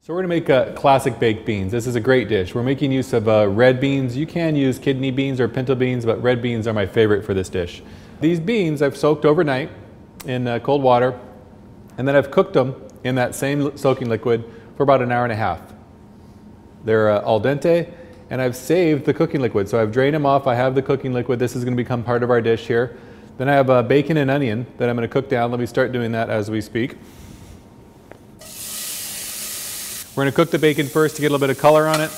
So we're going to make classic baked beans. This is a great dish. We're making use of red beans. You can use kidney beans or pinto beans, but red beans are my favorite for this dish. These beans I've soaked overnight in cold water, and then I've cooked them in that same soaking liquid for about an hour and a half. They're al dente, and I've saved the cooking liquid. So I've drained them off. I have the cooking liquid. This is going to become part of our dish here. Then I have bacon and onion that I'm going to cook down. Let me start doing that as we speak. We're going to cook the bacon first to get a little bit of color on it.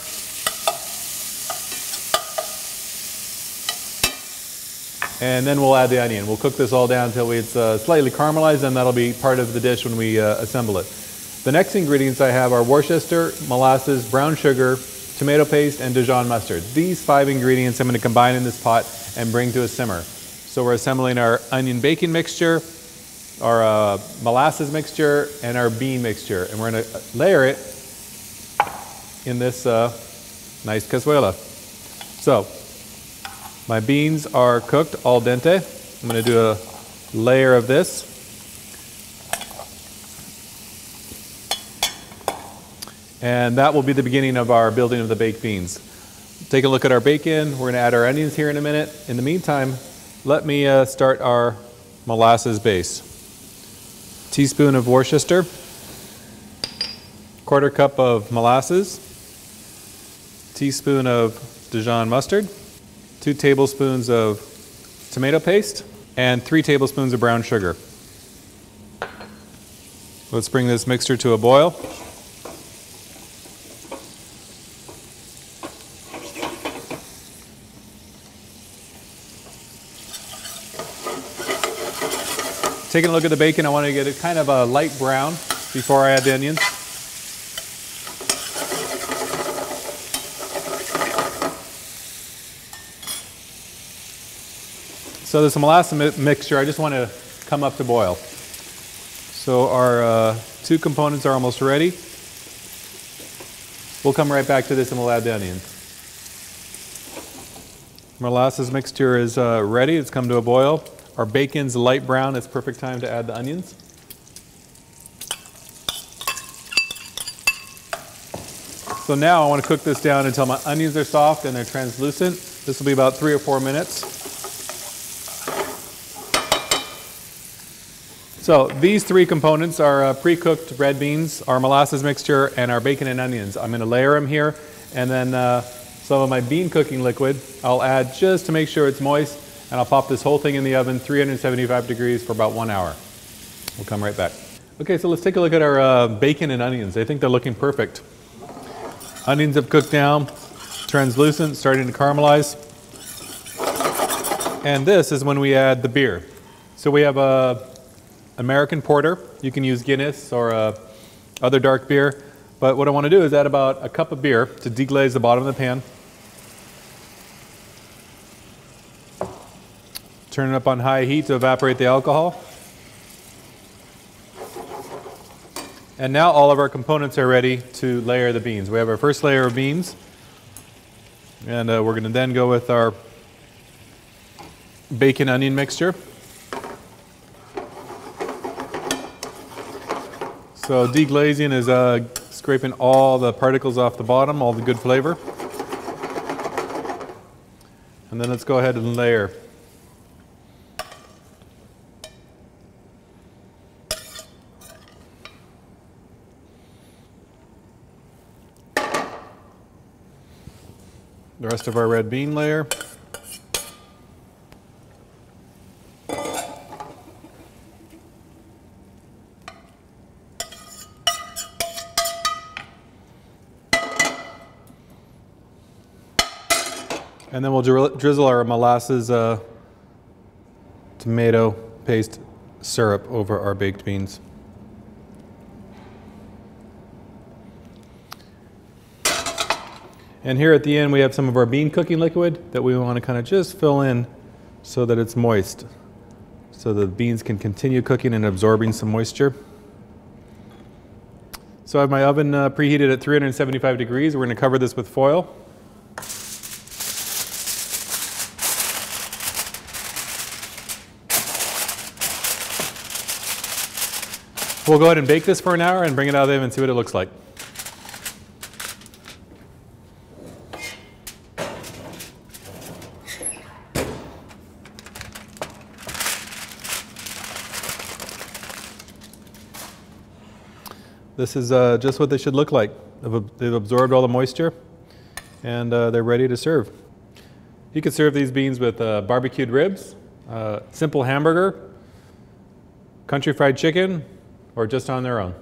And then we'll add the onion. We'll cook this all down until it's slightly caramelized, and that'll be part of the dish when we assemble it. The next ingredients I have are Worcester, molasses, brown sugar, tomato paste, and Dijon mustard. These 5 ingredients I'm going to combine in this pot and bring to a simmer. So we're assembling our onion bacon mixture, our molasses mixture, and our bean mixture. And we're going to layer it in this nice cazuela. So my beans are cooked al dente. I'm going to do a layer of this. And that will be the beginning of our building of the baked beans. Take a look at our bacon. We're going to add our onions here in a minute. In the meantime, let me start our molasses base. Teaspoon of Worcester, 1/4 cup of molasses, teaspoon of Dijon mustard, 2 tablespoons of tomato paste, and 3 tablespoons of brown sugar. Let's bring this mixture to a boil. Taking a look at the bacon, I want to get it kind of a light brown before I add the onions. So this molasses mixture, I just want to come up to boil. So our 2 components are almost ready. We'll come right back to this and we'll add the onions. Molasses mixture is ready. It's come to a boil. Our bacon's light brown. It's perfect time to add the onions. So now I want to cook this down until my onions are soft and they're translucent. This will be about 3 or 4 minutes. So these 3 components are pre-cooked red beans, our molasses mixture, and our bacon and onions. I'm going to layer them here, and then some of my bean cooking liquid I'll add just to make sure it's moist, and I'll pop this whole thing in the oven, 375 degrees for about 1 hour. We'll come right back. Okay, so let's take a look at our bacon and onions. I think they're looking perfect. Onions have cooked down, translucent, starting to caramelize. And this is when we add the beer. So we have American Porter. You can use Guinness or other dark beer. But what I want to do is add about a cup of beer to deglaze the bottom of the pan. Turn it up on high heat to evaporate the alcohol. And now all of our components are ready to layer the beans. We have our first layer of beans. And we're going to then go with our bacon onion mixture. So deglazing is scraping all the particles off the bottom, all the good flavor. And then let's go ahead and layer. The rest of our red bean layer. And then we'll drizzle our molasses tomato paste syrup over our baked beans. And here at the end we have some of our bean cooking liquid that we want to kind of just fill in so that it's moist, so the beans can continue cooking and absorbing some moisture. So I have my oven preheated at 375 degrees. We're going to cover this with foil. We'll go ahead and bake this for an hour and bring it out of the oven and see what it looks like. This is just what they should look like. They've absorbed all the moisture, and they're ready to serve. You could serve these beans with barbecued ribs, simple hamburger, country fried chicken, or just on their own.